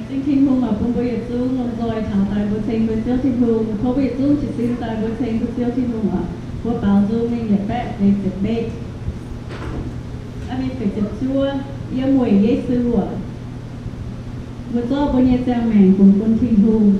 Chính Thiên Hùng ở cùng bây giờ ngồi rồi thảo tài của thành của Tiêu Thiên Hùng, không bây giờ chỉ xin tài của thành của Tiêu Thiên Hùng à, của bảo dung nên nhập bẹt để chụp bẹt, anh ấy phải chụp chua, yêu mùi ghế sư à, vừa cho bao nhiêu trang mèn cùng con Thiên Hùng.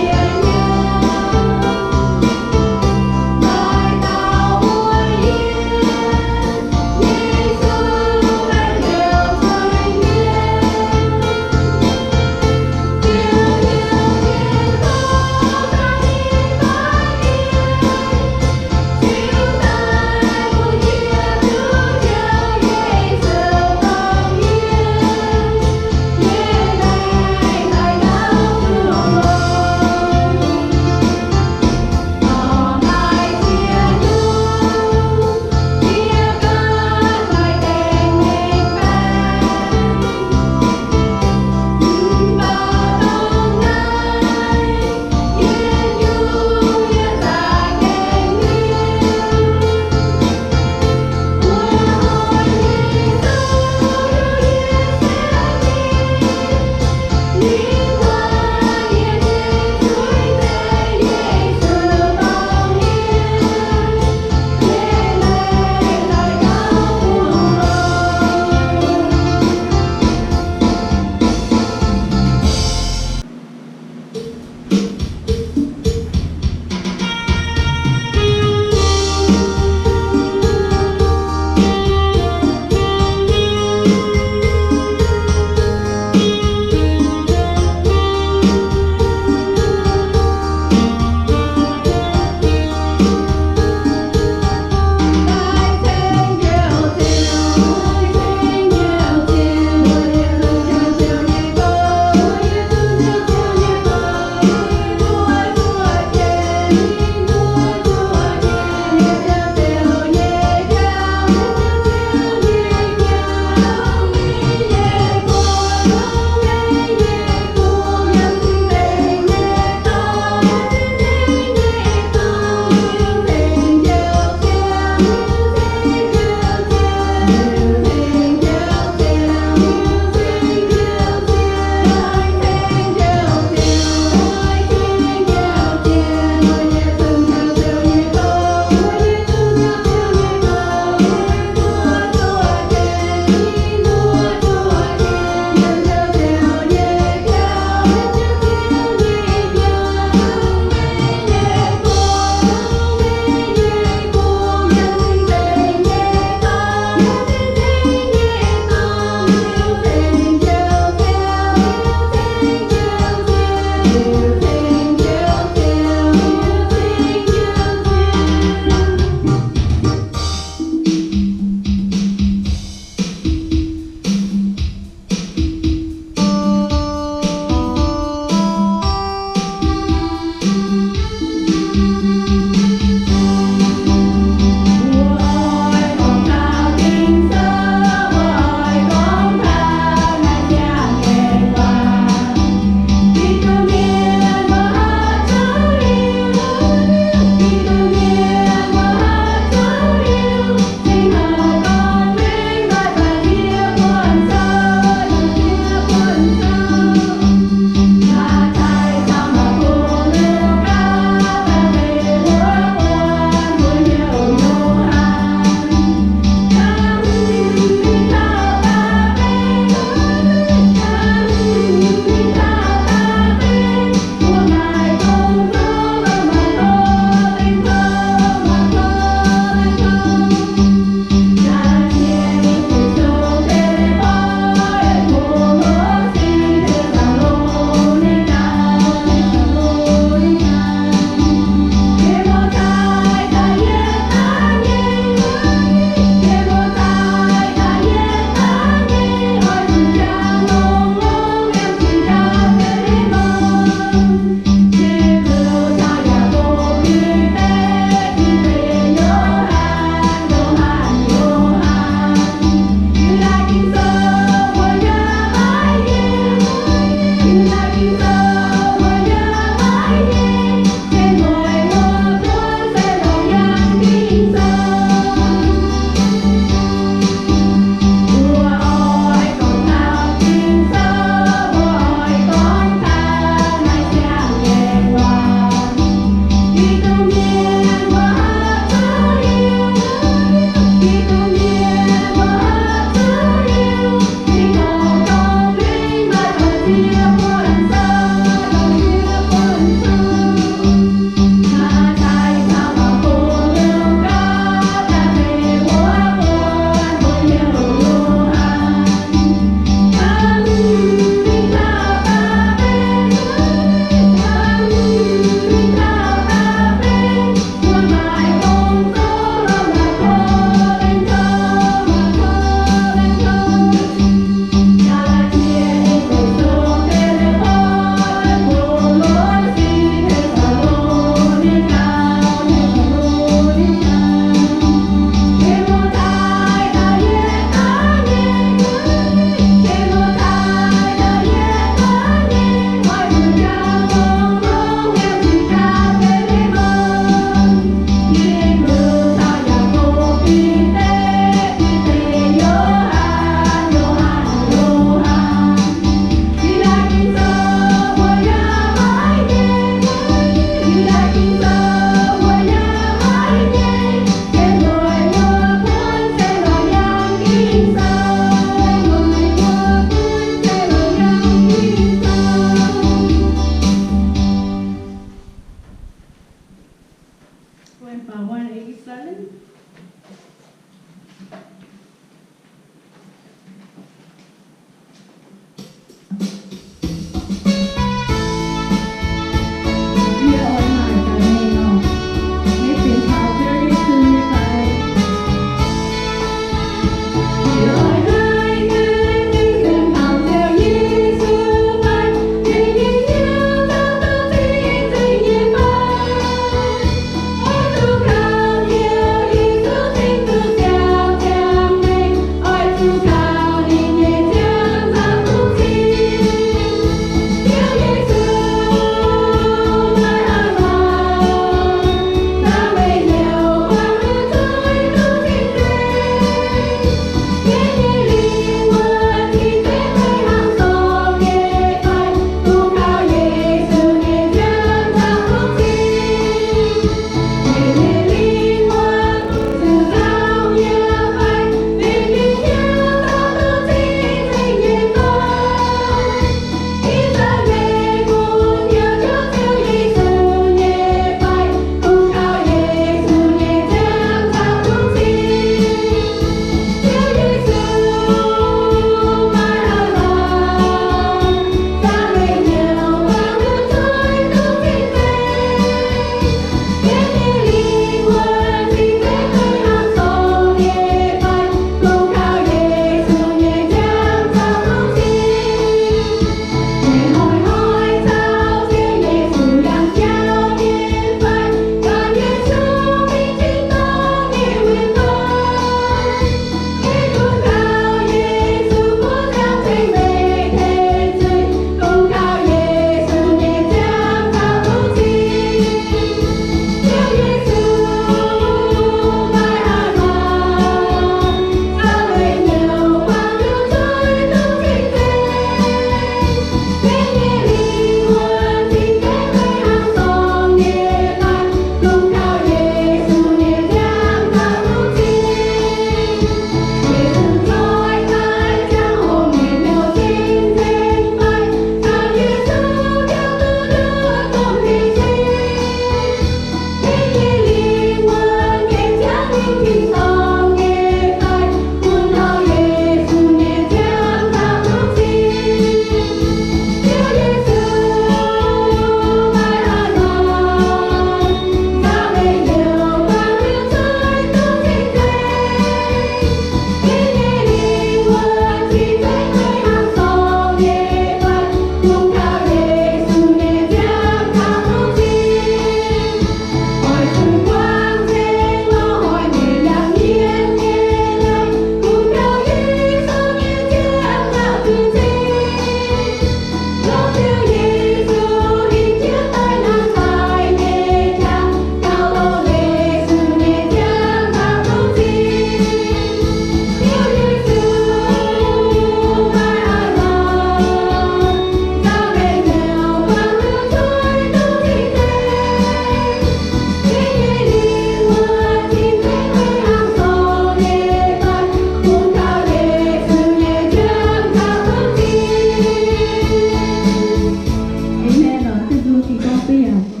thì coffee à.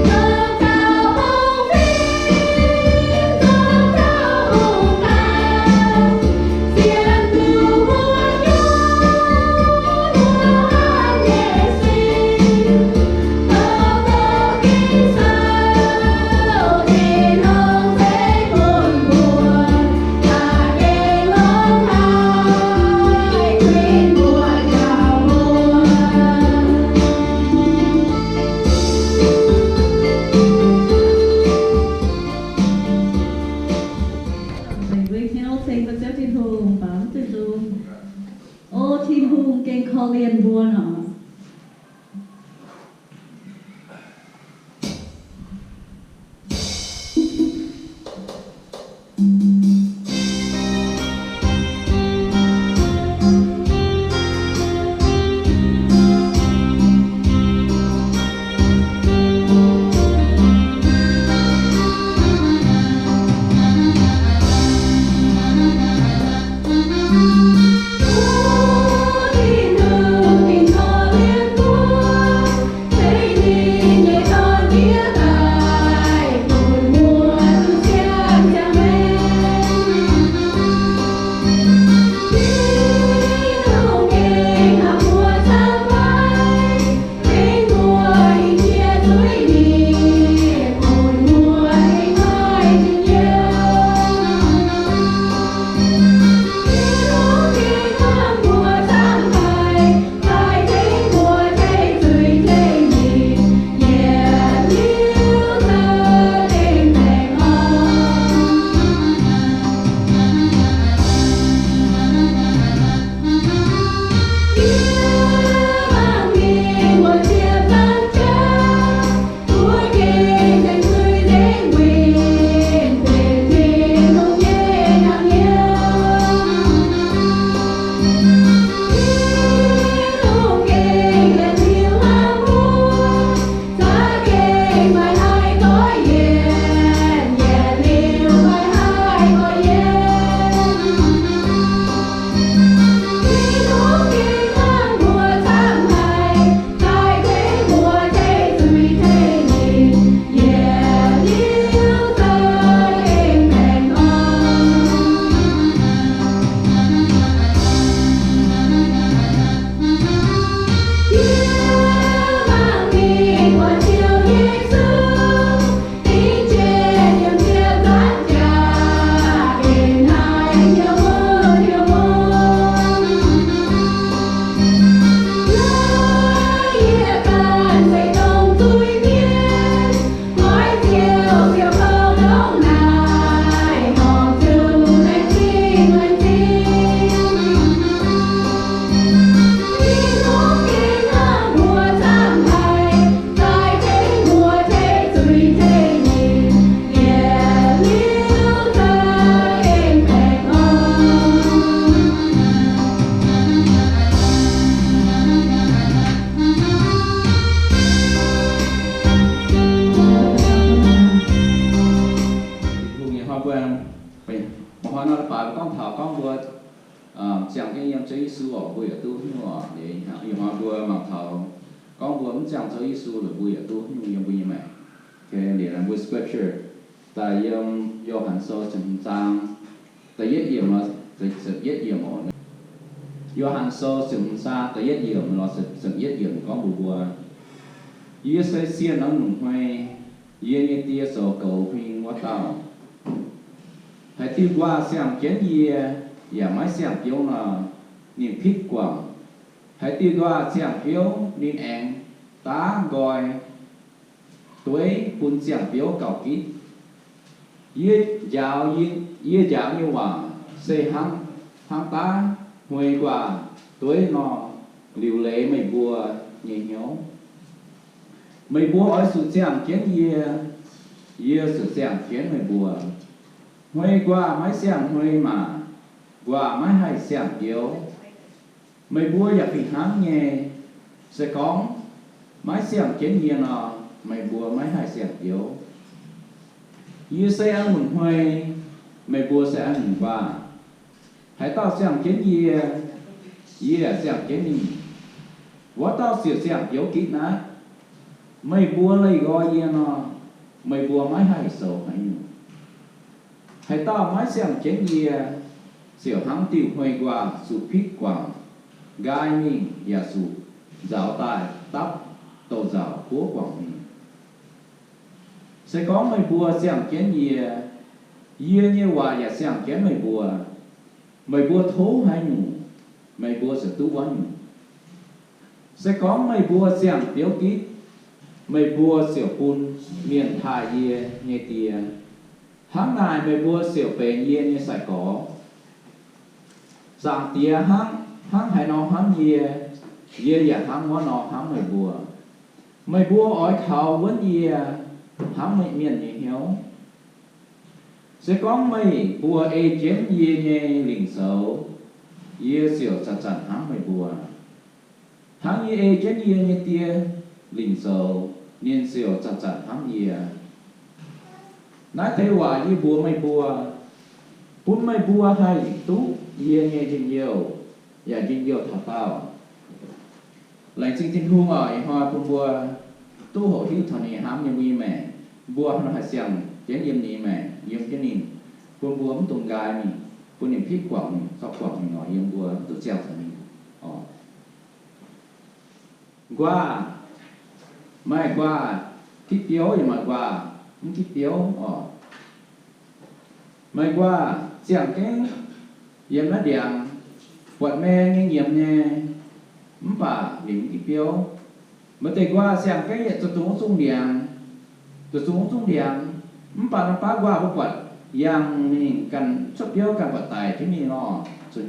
Liên vua nọ Hãy subscribe cho kênh Ghiền Mì Gõ để không bỏ lỡ chẳng cái em chơi su ở vui ở tu nữa để họ vừa mặc thầu con vừa chẳng chơi su là vui ở tu nhưng em vui như mẹ cái để làm vui scripture tại em do hẳn so chừng sang tại yết yểm mà sự yết yểm ở do hẳn so chừng xa tại yết yểm là sự yết yểm có bùa yết xây xiên nó nung hoay yết như tia sầu cầu huynh quá tao hãy tiêu qua xem kiến gì và máy xem phiếu là niềm thích quảng hãy tiêu qua xem phiếu nên em tá gọi tuổi phun xem phiếu cầu kít yết giáo như hòa xây hăng tá huề quả tuổi nó liều lệ mày bùa nhẹ nhõm mày bùa ở sự xem kiến gì sự xem kiến mày bùa huề qua máy xem huề mà qua máy hay xem phiếu mày bùa và bị hám nhẹ sẽ có máy xem kiến gì nó mày bùa máy hay xem phiếu như sẽ ăn mừng huề mày bùa sẽ ăn mừng qua hãy tao xem kiến gì là xem kiến gì quá tao sửa xem phiếu kỹ nát mày bùa lấy gọi gì nó mày bùa máy hay sầu hãy tao máy xem kiến gì sửa hăng tiêu huề qua sự phít quảng gai mình và sự giáo tài tóc tổ giáo của quảng mình sẽ có mày bùa xem kiến gì như hòa và xem kiến mày bùa thố hay nhủ mày bùa sẽ tu vấn nhủ sẽ có mày bùa xem phiếu kít mày bùa sửa phun miền thải như tìa hãng này mày bùa sửa bề như sài có rằng tìa hãng hay nó hãng và hãng nó hãng mày bùa ói khảo vấn hãng mày miền như hiếu sẽ có mày bùa ê chém như lĩnh xấu sửa chặt chặt hãng mày bùa hãng như ê chém như tia lĩnh xấu nên sửa chặt chặt hãng nói thế hòa như bùa mày bùa mày bùa hay tú như nhiều và nhiều thảo tao lại xin thiên hương ở hoa bùa tu hộ hiếu thần này hãng như mi mẹ bùa nó hay xem chén yếm ní mẹ yếm cái nín bùa bùa tùng gai mình bùa niệm phít quảng mình sọc quảng mình nói yếm bùa tự treo thằng mình qua mai qua thích tiếu thì mai qua không thích tiếu mai qua xem cái yếm nó đèn quạt me nghe yếm nghe không phải điểm thích tiếu mà từ qua xem cái tụi xuống đèn không phải nó phá qua bất quật yang mình cần chấp yếu cần vật tài thế mình nó rồi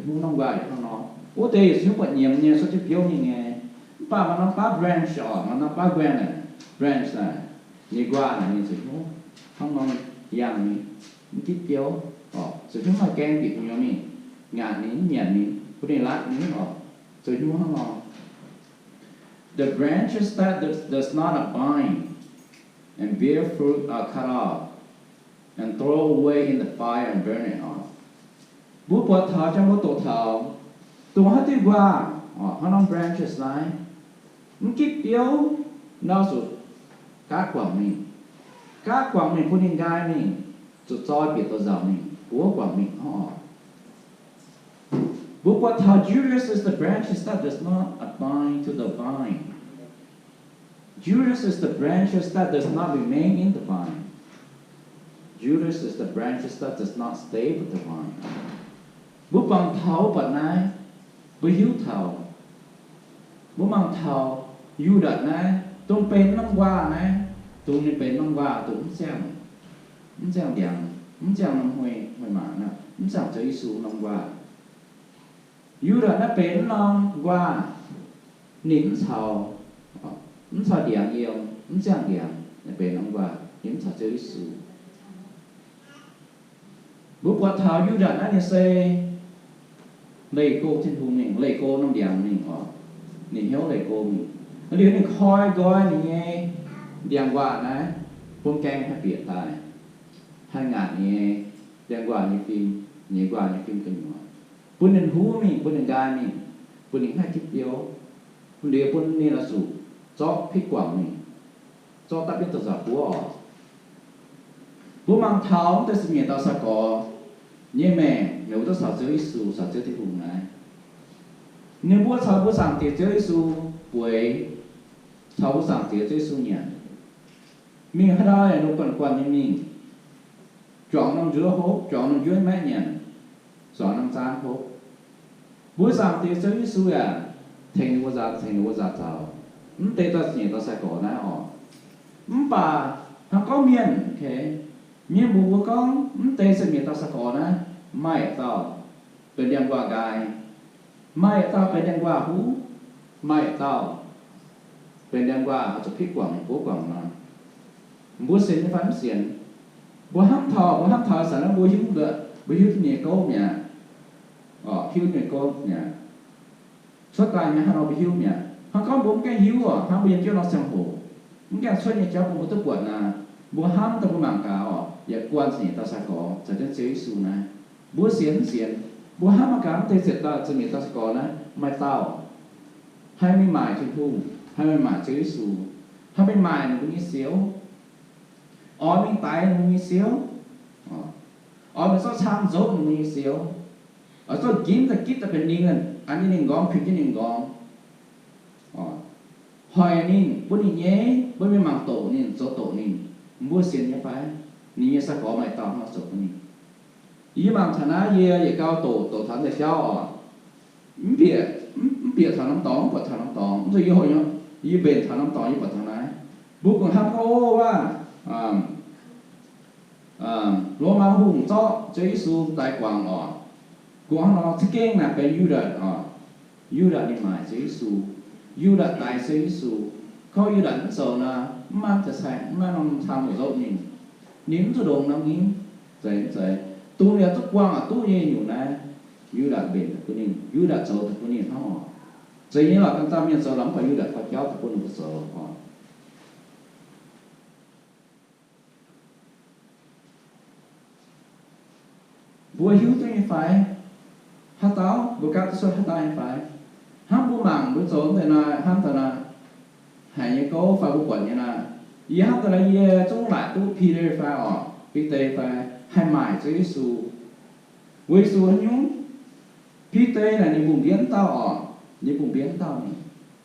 muốn nông qua để nó ô tê xuống quật nhiều nha số chấp yếu như nghe không phải mà nó phá branch mà nó phá branch này như qua là như rồi không nó yang mình tiếp yếu rồi chúng mà ken bị nhiều mình ngàn nín nhàn nín có thể lát nín rồi chúng không nó the branches that does not abide and bear fruit are cut off and throw away in the fire and burn it off. Bố bọt thảo trong bố tổ thảo, tổ hát đi qua, họ nông branches này, những kiếp yếu, nó sụt các quảng mình phụ nhân gai mình, sụt soi biệt tổ giàu mình, bố quảng mình họ. Bố bọt thảo Judas is the branches that does not abide to the vine. Judas is the branches that does not remain in the vine. Judas is the branches that does not stay with the vine. Bố bằng thảo bật này, bố hiếu thảo. Bố bằng thảo, Judas này, tôi bên năm qua này, tôi nên bên năm qua tôi cũng xem điện, cũng xem năm hồi mạng nè, cũng xem cho Giêsu năm qua. Judas nó bên năm qua, nín thảo. Không sao điện nhiều, không sang điện để về năm qua, những sao chơi sự. Bố quạt thảo du đặt anh xe, lấy cô trên vùng mình, lấy cô năm điện mình mình hiếu lấy cô mình. Nó đi đến khói gói mình nghe điện qua này, phong keng hay biệt tài, 2 ngàn nghe điện qua như phim nhẹ qua những phim cái nhỏ bún nên hú mình bún nên gai mình bún nên hai chip yếu bún địa bún nên là sủ cho phích quảng mình cho ta biết tự giả búa búa mang tháo tới sinh nhật tao sẽ có như mẹ nếu tôi sợ chơi sủ sợ chơi thì hùng này nếu búa sợ búa sang tiệt chơi sủ buổi sau búa sang tiệt chơi sủ nhỉ mình hay là nó còn quan như mình chọn năm giữa hố chọn năm dưới mẹ nhỉ chọn năm gian hố búa sang tiệt chơi sủ à thành nó ra tao tê ta nhỉ ta sẽ có nãy bà nó có miền ok miền bùa con tê sẽ miền ta sẽ có nãy mai tao bên đằng qua gai mai tao bên đằng qua hú mai tao bên đằng quaจะพลิกกว่างโป๊กว่างมาบัวเสียนฟันเสียนบัวห้ามทอสารบัวหิ้วเด้อบัวหิ้วเนี่ยโก้เนี่ยหิ้วเนี่ยโก้เนี่ยsuốt ngày nhà họ bị hiu nhỉ họ có bốn cái hiu à họ bây giờ cho nó sang hồ những cái suốt nhà cháu cũng có tức quẩn là bữa ham tao cũng mang cả giờ quan gì tao sẽ có sẽ đến chế su này bữa xiên bữa ham mà cả tao sẽ tao sẽ tao sẽ có này mai tao hai mươi mài trên thu hai mươi mài chế su hai mươi mài nó cũng như xíu mình tay nó như xíu mình sao chăm dốt nó như xíu ở chỗ kiếm taเป็นนิ่งอันนี้นิ่งกองผิดที่นิ่งกองหอยนิ่งบุญนี่เย่บุญไม่มังโตนี่โซโตนี่บัวเสียนยังไปนี่สักขอไม่ต่อมาสุดนี่ยี่มังฐานะเย่เก้าโตฐานแต่เจ้าเปียฐานน้ำตองกดฐานน้ำตองจะยี่ห้อยังยี่เบนฐานน้ำตองยี่กดฐานไหนบุกของท่านเขาว่าโรมาหุ่งเจ้าเจ้าสูตายกวางcủa nó thích cái là cái Yuda đi mãi chế su Yuda tại chế su có Yuda nó sợ là mangจะใส่มานำทำcủa dâu nhìn nín cho đồng năm nín dậy tu này tốt quang tu như nhiều này Yuda bền của nín Yuda sợ thật của nín họ dậy như là căn tam nhân sợ lắm phải Yuda phải kéo thật của nín sợ bùa hiếu tôi như phải hát táo bữa cá tôi xuất hát táo như phải hát bữa mảng bữa trốn thì là hát thì là hay như cố phải bữa quẩn như là ý hát thì là ý trong lại tôi Peter phải Peter phải hay mãi cho Giêsu với Giêsu anh nhúng Peter là những vùng biến tao những vùng biến tao này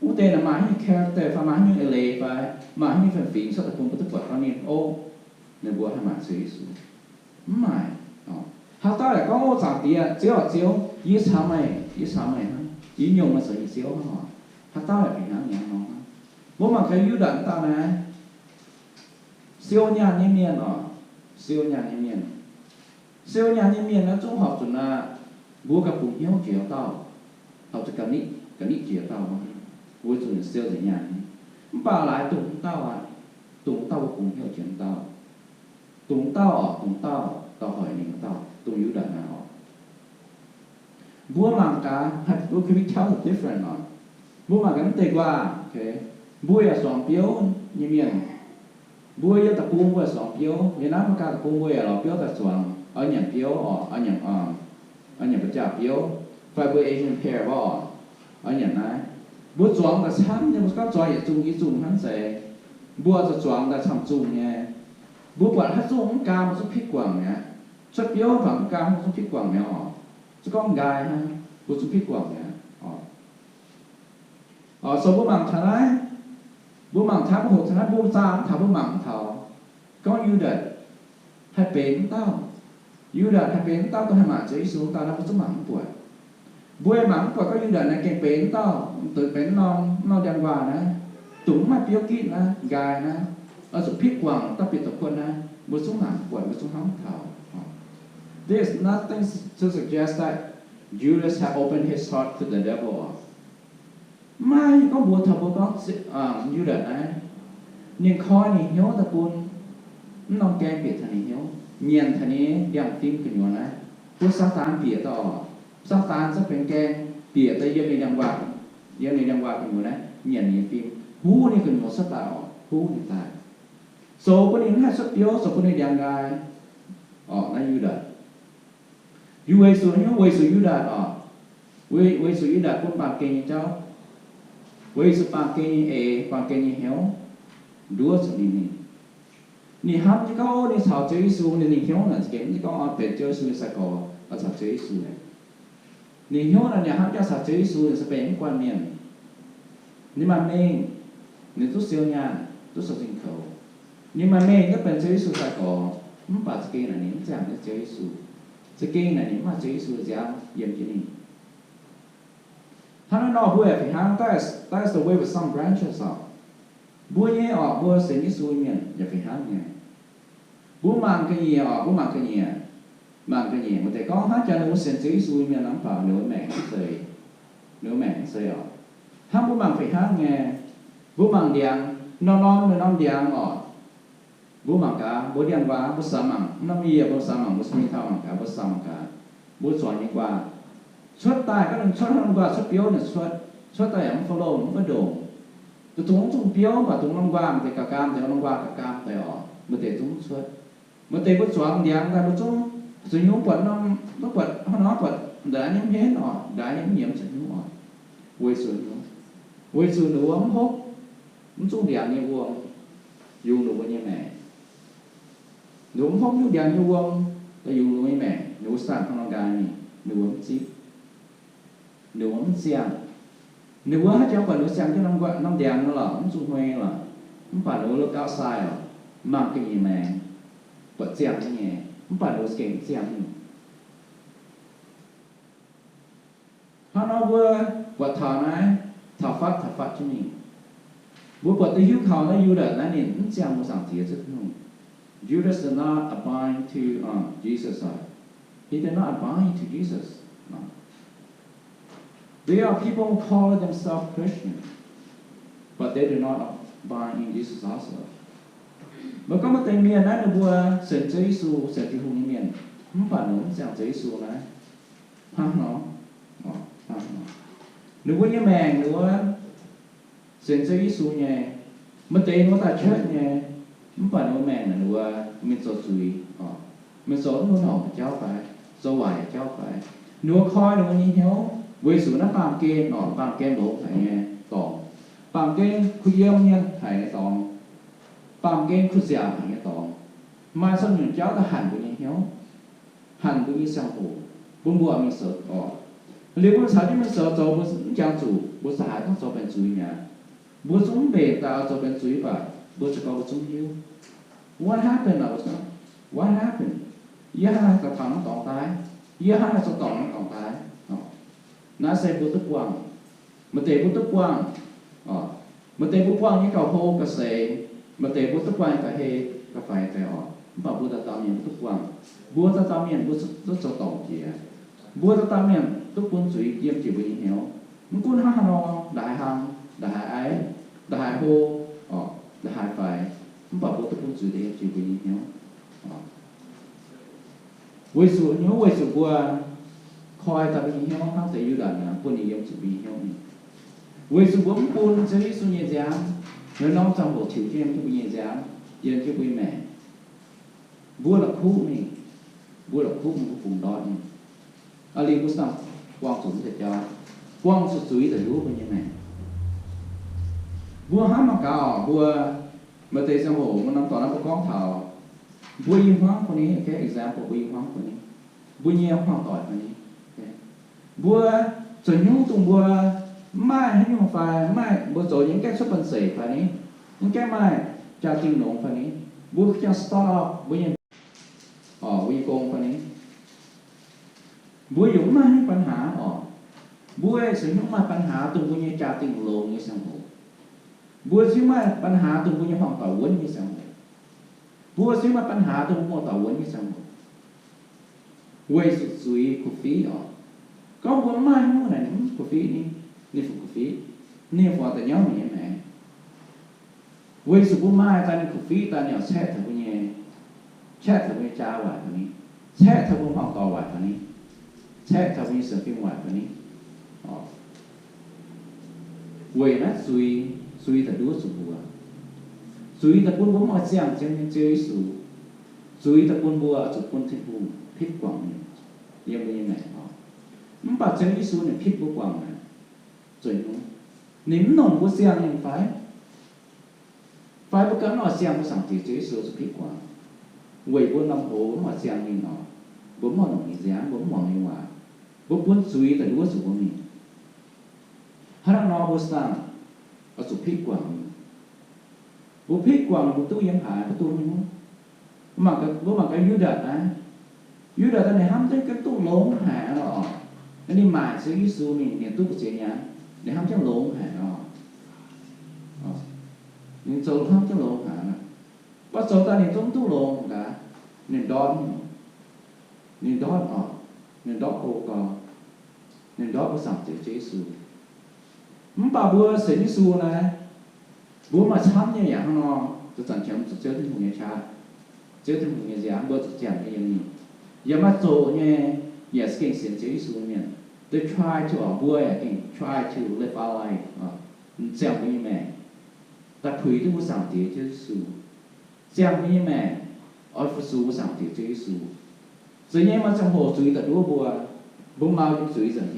u tên là mãi như character phải mãi như ele phải mãi như phần phím sao là cùng có thức vật nó nên nên bữa hay mãi cho Giêsu mãi hát tao là có ô giả tía chiếu ý sáng mày ha ý nhung mà sợ ý chiếu họ hát tao là phải ngắm nhàng nó bố mà cái ưu đẳng tao này siêu nhà như miền siêu nhà như miền nó trung học chuẩn là bố gặp cùng nhau chiếu tao học cho cả nít chiếu tao bố chuẩn siêu để nhà bà lại tụng tao cùng nhau chiếu tao tao hỏi mình tao tụng ưu đẳng nào bố mang cả bố cứ biết cháu là different bố mang cái tây qua ok bố là sòng biếu như miền bố là tập bố là sòng biếu Việt Nam mà tập bố là biếu tập sòng ở nhà biếu ở nhà bữa chả biếu phải bố Asian pair ở nhà này bố sòng là sáng nhưng mà các sòng là chung hắn sẽ bố là sòng là tham chung nha bố bảo hát chung ca mà chung phích quảng nhá xuất biếu bằng ca mà chung phích quảng nhá chứ con gái ha bố chung phích quảng nhá số bố mạng thả đấy bố mạng thả bố hộp thả đấy bố ra thả bố mạng thảo có ưu đợt hay bến tao tôi hay mạng chế xuống tao nó có số mạng tuổi bố em mạng tuổi có ưu đợt này cái bến tao từ bến non đàn hòa này túng mà biếu kít này gài này ở số phích quảng ta biệt tập quân này bố số mạng tuổi bố số hóng thảo there's nothing to suggest that Judas had opened his heart to the devil mai có bùa thập bùa có như đợt này nhưng khói này nhớ ta buồn nó kén biệt thằng này nhớ nhiên thằng này đem tim cái nhỏ này bùa sa tan biệt tao sa tan sẽเป็นแกงbiệt tới giờ này đang qua cái nhỏ này nhiên này tim hú này cái nhỏ sa tao hú này tai số cái này hai xuất yếu số cái này đang gai nó như đợt yu wei su hiếu wei su yu đạt wei su yu đạt quân bạc kinh cháu wei su bạc kinh bạc kinh hiếu đua sự đi ni ham chỉ có ni sao chơi su ni hiếu là chỉ chỉ có về chơi su sẽ có ở sao chơi su này ni hiếu là nhà ham cho sao chơi su sẽ về quan niệm nhưng mà mình ni tu siêu nhàn tu sầu sinh khẩu nhưng mà mình cái bên chơi su sẽ có không phải cái này những dạng cái chơi su cái này những mà chơi su dạng yếm chỉ ni hắn nói bữa thì hắn that's the way with some branches are bữa nhé bữa sinh cái su miền giờ phải hắn nghe bữa mang cái gì bữa mang cái gì mà để có hát cho nó sinh cái su miền lắm vào nửa mẹ sợi hắn bữa mang phải hắn nghe bữa mang điang non điang bữa mang cả bữa điang qua bữa sa mang nó mi bữa sa mang bữa mi thao mang cả bữa sa mang cả bữa chọn như qua xuất tài các lần xuất hôm qua xuất biếu là xuất tài ông follow ông có đồ tụi chúng biếu mà tụi năm qua thì cả cam thì năm qua cả cam thì mà để chúng xuất mà để bữa chọn điang ra bữa chúng rồi nhúng quần nó quần nó quần đã nhúng hết đã nhúng nhiễm chừng nhúng quay xuống nó ấm hốt nó chung điang như vuông dùng nó như mẹ nó ấm hốt như điang như vuông ta dùng nó như mẹ nó sang không gài này nó ấm chip nếu ấm xiang nếu quá cho còn nó xiang cho năm đèn nó là ấm chung hoe là không phải nó look outside rồi mang cái gì mà bật xiang cái nhẹ không phải nó xiang xiang nó vừa bật thọ này thọ phát cho mình vừa bật tới hiếu khẩu nó Judas này nên không xiang một sản thiệt rất không Judas did not abide to Jesus he did not abide to Jesus no. There are people who call themselves Christians, but they do not abide in Jesus also. Mà có một tên miền đó là vua sền chế Giêsu sền chế hùng miền không phải nó sền chế Giêsu này, ha nó, nếu như mèn nếu sền chế Giêsu nhé, mà tên nó ta chết nhé, không phải nó mèn là nếu mình so suy, mình so nó nọ cháu phải, so hoài cháu phải, nếu coi nó như thế với sự nó bằng kem đổ phải nghe tòng bằng kem khu yếm nhân phải nghe tòng bằng kem khu già phải nghe tòng mai sau những cháu ta hành của nhau hành của nhau sang hồ buôn bùa mình sợ nếu buôn sáng mình sợ cho buôn trang chủ buôn sáng không cho bên chuối nhà buôn xuống bể ta cho bên chuối và buôn cho con xuống hiếu what happened là what happened hai cái thằng nó tòng tái hai cái tòng nó tòng tái nó sẽ bút tức quang mà tề bút tức quang mà tề bút quang những cầu hô cả sệ mà tề bút tức quang cả hê cả phải phải và bút ta tạo miền tức quang bút ta tạo miền bút rất sâu tổng gì bút ta tạo miền tức quân suy kiêm chỉ với nhau mình quân ha nó đại ái đại hô đại phải và bút tức quân suy để chỉ với nhau với sự qua coi ta bị hiếu không thể yêu đàn quân niệm sự bị hiếu này với sự bấm quân chơi sự nhẹ nhàng nếu nó trong bộ chịu cho em cho bị nhẹ nhàng yên cho bị mẹ vua là khu này vua là khu một vùng đó này ali cũng xong quang sủng thì cho quang sự suy thì lúa như này vua hát mà cao vua mà tây sang hồ mà năm tỏ nó có con thảo vua yên hóa con này cái example vua yên hóa con này vua nhiều hoàn tỏi con này bữa rồi nhung tung bữa mai hay nhung phải mai bữa rồi những cái xuất bản sĩ phải ní những cái mai cha tiêu nộp phải ní bữa cha start bữa như bữa công phải ní bữa dũng mai hayปัญหาbữa sự nhung mai ปัญหา tung bữa như cha tiêu nộp như sao hộ bữa xíu mai ปัญหา tung bữa như hoàng tàu quấn như sao hộ bữa xíu mai ปัญหา tung bữa tàu quấn như sao hộ quay sự suy của phí có bốn mai không này của phí đi phục của phí nè phò tại nhóm mình mẹ với sự bốn mai ta đi của phí ta nhỏ xét thật nhẹ xét thật với cha hoài thôi ní xét thật với hoàng to hoài thôi ní xét thật với sự phim hoài thôi ní quay nát suy thật đúa sụp bùa suy thật bốn bốn mọi xem trên chơi suy thật bốn bùa sụp bốn thiên hùng thích quảng ยังไม่ยังไงมันปัจจัยยิสูเนี่ยพิษบุกวังนะจนนู้นนิ่มหนุ่มบุเสียงยังไฟบุกกันหน่อเสียงบุสังติเจสูจะพิษกว่าเว่ยบุนลำโพหน่อเสียงนี่หน่อบุมองหนุ่มนี่เสียงบุมองนี่ว่าบุบุนสุยแต่ดูสุบุนี่ฮาร์นอบุสตังเอาสุพิษกว่าบุพิษกว่าบุตู้ยังหายบุตู้นี่มั้งบุมันก็ยุดดัดนะยุดดัดตอนไหนห้ามใจก็ตู้หลงหายหรออันนี้หมายซื้อยิสูนี่เนี่ยตู้เสียเนี่ยเดี๋ยวห้ามจะหลงหายหรอนี่โจห้ามจะหลงหายนะว่าโจตอนนี้ต้องตู้หลงกันเนี่ยดอนออกเนี่ยดอกโกกอเนี่ยดอกภาษาเจสูมันป่าบัวเสียยิสูนะบัวมาช้ำเนี่ยอย่างนอจะสั่งเขียนจะเจอที่หูเนี่ยชาเจอที่หูเนี่ยอย่างบัวจะแจกเนี่ยอย่างนี้อย่ามาโจเนี่ยอย่าสเก่งเสียงเจสูเนี่ยthey try to avoid again try to live our life 这样不一样แต่ผุยที่ภาษาเจสู这样不一样而不是ภาษาเจสู所以嘛trong hồ注意的多บัวมาอยู่注意整天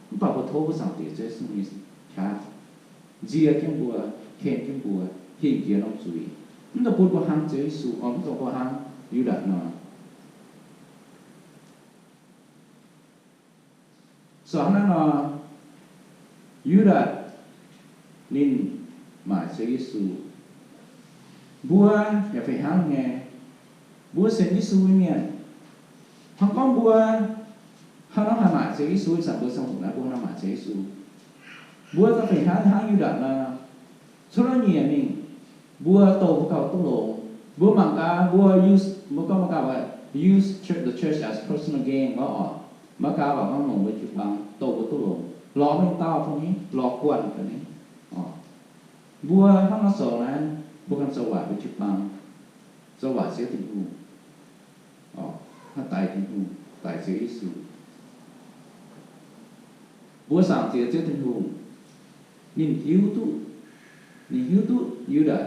มันป่าบัวโทภาษาเจสูนี่ช้าเจียกินบัวเข็นกินบัวหิ้งเกียร์น้อง注意มันจะพูดว่าหังเจสูมันจะว่าหังอยู่ดัดหน่อยสอนนั่นน่ะยูดานินมาเซยิสูบัวอย่าไปห้ามไงบัวเซยิสูเนี่ยทางก้องบัวห้างน้ำหามาเซยิสูสับบัวสมุนนะบัวน้ำมาเซยิสูบัวก็ไปห้างยูดานะสุรเนี่ยนี่บัวโตพวกเขาต้องลงบัวมังกาบัว use บัวก็มังกาว่า use the church as personal gain ว่าอ๋อมาก้าวแบบว่าหนุ่มไปจุดบางโตกับตู้หลงล้อไม่ต้าพวกนี้ล้อกวนแบบนี้บัวถ้ามาสอนนั้นบัวคำสวัสดิ์ไปจุดบางสวัสดิ์เสียถึงหูถ้าตายถึงหูตายเสียอิสุบัวสามเสียถึงหูนี่หิวตู้ยูดา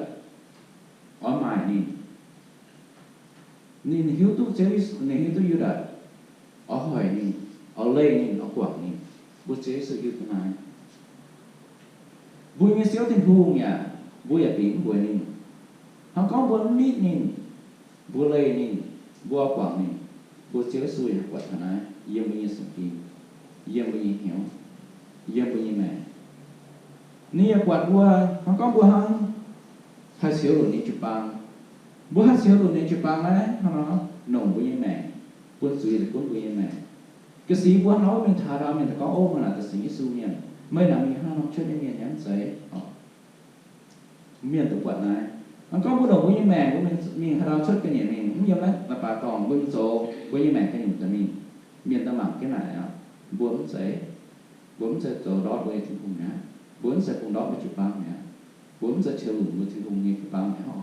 หมายนี่หิวตู้เสียอิสุนี่หิวตู้ยูดาhỏiนี่lâyนี่quảngนี่bố chế sự yêu thương ai vui như xíu tình hùng nhỉ vui ở biển vuiนี่เขาcó bố nítนี่bố lâyนี่bố quảngนี่bố chế sự yêu quạt thằng ai yêu bao nhiêu sự kỳ yêu bao nhiêu hiểu yêu bao nhiêu mẹนี่quạt bốเขาcó bố hai xíu rồiนี่chụp băng bố hai xíu rồiนี่chụp băng đấy nó nồng bao nhiêu mẹ quân suy là quân quân mẹ cái gì quân nói mình thà ra mình có ôm là cái gì su miền mấy là mình hai nó chơi đến miền nhắn giấy miền tự quận này nó có bố đồ quân mẹ của mình hai nó chơi cái miền mình cũng như đấy là bà còn quân số quân mẹ cái mình miền ta làm cái này bốn sẽ chỗ đó với chụp cùng nhá bốn sẽ cùng đó với chụp băng nhá bốn sẽ chiều lủng với chụp cùng như chụp băng nhá họ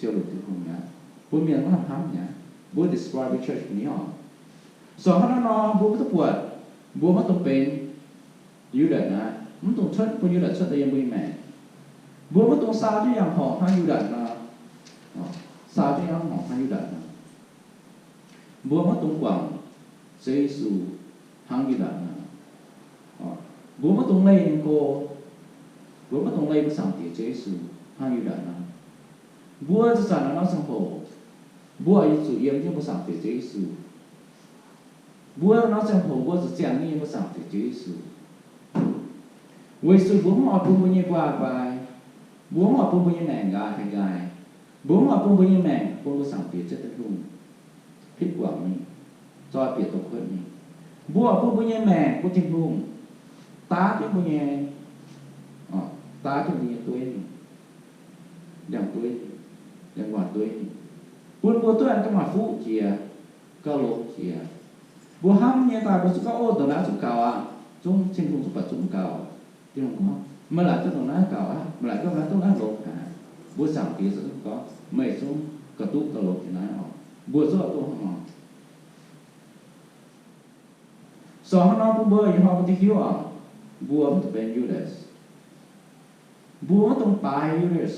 chiều lủng chụp cùng nhá bốn miền nó làm hám nháบัว describe the church นี้อ๋อสอนเขานอบัวไม่ต้องปวดบัวไม่ต้องเป็นยูเดนะมันต้องชดบัวยูเดชดแต่ยังไม่แม่บัวไม่ต้องซาที่ยังหอมให้ยูเดนะซาที่ยังหอมให้ยูเดนะบัวไม่ต้องกว่างเซซูหางยูเดนะบัวไม่ต้องเล่นโกบัวไม่ต้องเล่นภาษาอังกฤษเซซูหางยูเดนะบัวจะสั่งน้องสังโฆบัวอยู่จุดยังที่ภาษาอังกฤษเจสูบัวน้องจังหัวบัวจะแจ้งนี่ภาษาอังกฤษเจสูวิสุบัวหมอปุ่มบุญยี่กว่าไปบัวหมอปุ่มบุญยี่แมงกายกายบัวหมอปุ่มบุญยี่แมงปุ่มภาษาอังกฤษจะตะลุ่มพิษกว่านี่จอยเปียกตกคนนี่บัวปุ่มบุญยี่แมงปุ่มจิ้มลุ่มตาที่บุญยี่ตาที่บุญยี่ตัวนี้อย่างตัวนี้อย่างหวานตัวนี้buồn buồn tôi ăn cái mà phú chia cao lộc chia buồn ham nhà ta buồn chúng cao ô đồ lá chúng cao à chúng trên vùng chúng bật chúng cao thì không có mà lại cái đồ lá cao à mà lại cái lá tôi lá lộc à buồn sáng kia sẽ có mấy chúng cả tú cao lộc thì nói họ buồn rất là tôi họ song nó cũng bơi họ có thể hiểu à buồn tụi bên Judas buồn tụi bài Judas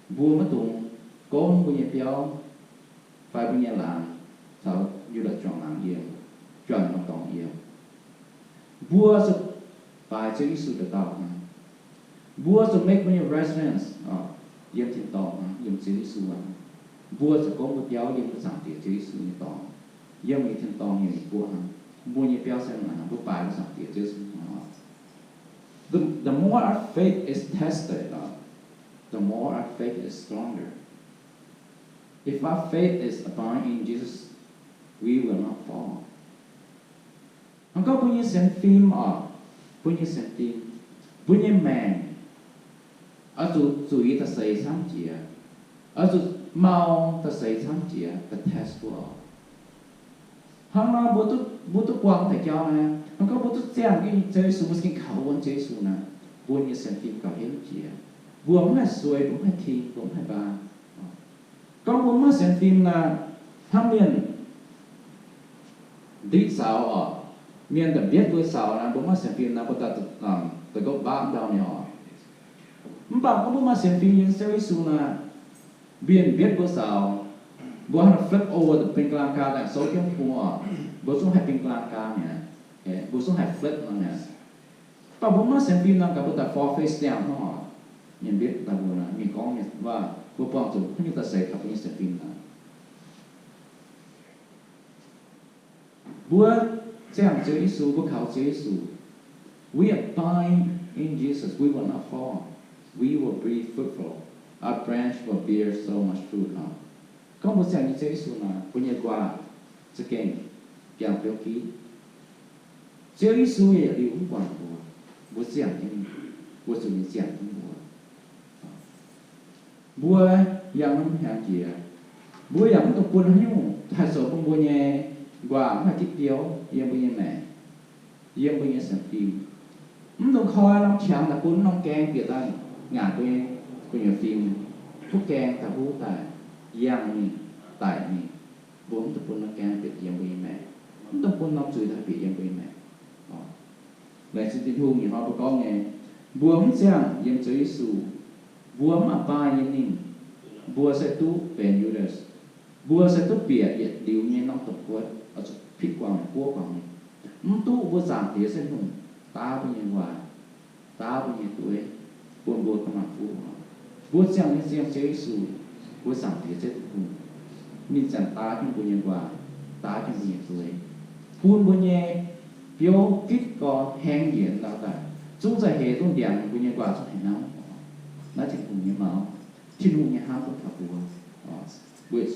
buồn tụi con punya piao, fai punya lang, so như là chọn làm yêu chọn nó tòng yêu bua sự bài Chúa Giêsu được tao bua sự make me residence yếm thiên tòng yếm Chúa Giêsu bua sự có một giáo yếm giảng tiệt Chúa Giêsu như tòng yếm như thiên tòng như bua bua như béo xem là bua bài giảng tiệt Chúa Giêsu the more our faith is tested the more our faith is stronger. If our faith is abiding in Jesus, we will not fall. Không có bao nhiêu xem phim bao nhiêu xem phim, bao nhiêu mèn, ở chú ý ta xây sám chia, ở chú mau ta xây sám chia, ta test của. Không nói bố tôi quăng thầy cho nè, không có bố tôi xem cái Giêsu một cái khẩu von Giêsu nè, bao nhiêu xem phim cả hiếu chia, buông hay xuôi, buông hay thi, buông hay ba. Con muốn mà xem phim là tham miền đi sao miền đặc biệt với sao là muốn mà xem phim là bắt đầu từ gốc bám đào nhỏ bảo con muốn mà xem phim những series là miền biết với sao muốn là flip over từ bên cạnh ca tại số trong của bố xuống hai bên cạnh ca nhỉ bố xuống hai flip nó nhỉ bảo muốn mà xem phim là cả bắt đầu four face down nó nhận biết là buồn là mình có nhận và bố bọn chúng không như ta sẽ gặp những xem phim này bố xem Chúa Giêsu bố khảo Chúa Giêsu we abide in Jesus we will not fall we will be fruitful our branch will bear so much fruit có bố xem như Chúa Giêsu là bố nhớ qua sẽ kênh kèo biểu ký Chúa Giêsu là điều quan của bố xem như bố dùng như xem như bua yang hàng kia bua yang tục quân nhung thay số con bua nhẹ quả mà chích tiêu yang bua nhẹ mẹ yang bua nhẹ sản phim tục coi nó chạm là cuốn nông keng kia ta ngả của nhiều phim thuốc keng ta hú ta yang ni tại ni bốn tục quân nông keng biệt yang bua nhẹ mẹ tục quân nông chửi ta biệt yang bua nhẹ mẹ lại sự tin hùng thì họ có nghe bua không xem yang Chúa Giêsu bua mà ba yên ninh bua sẽ tu về Judas bua sẽ tu bịa yết điều như nó tập quất ở chỗ phít quang bua quang tu bua giảm thế sẽ hùng ta bao nhiêu hòa ta bao nhiêu tuổi buồn bua không làm phu bua xem như xem Chúa Giêsu bua giảm thế sẽ hùng mình giảm ta trong bao nhiêu hòa ta trong bao nhiêu tuổi buồn bua nhẹ biểu kít có hang diện đó ta chúng ta hệ tung điện bao nhiêu hòa trong hành nóng nó chỉ cùng như máu chỉ dùng như hai phút thập buổi